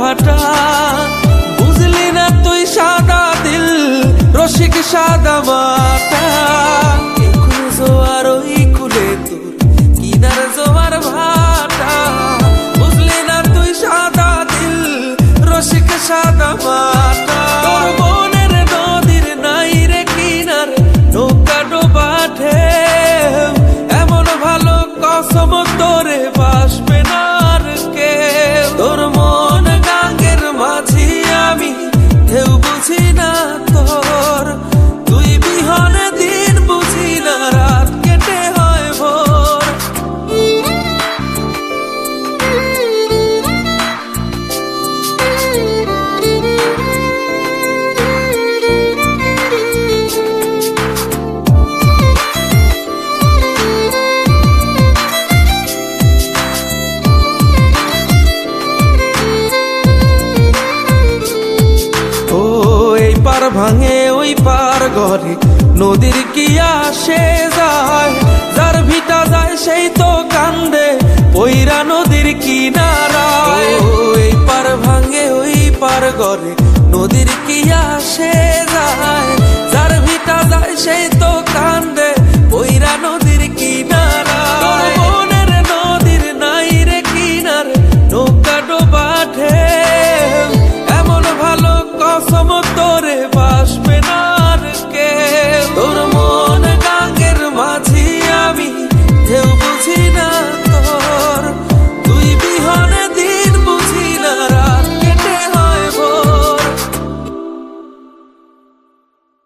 ভাটা। বুঝলি না তুই সাদা দিল রসিক সাদা মাটা। এই কুলে জোয়ার ওই কুলে তোর কিনার জোয়ার ভাটা। বুঝলি না তুই সাদা দিল রসিক সাদা মাটা। তোর মনের নদীর নাই রে কিনার নৌকা ডোবা ঢেউ। এমন ভালো কসম তোরে বাসবে না আর কেউ। তোর মন গাঙ্গের মাঝি আমি ঢেউ বুঝি না তোর। তুই বিহনে দিন বুঝি না রাত কেটে হয় ভোর। পার ভাঙে ওই পার ঘরে নদীর কি আসে যায়। যার ভিটা যায় সেই তো কান্দে পইরা নদীর কিনারায়। ওই পার ভাঙে ওই পার ঘরে নদীর কি আসে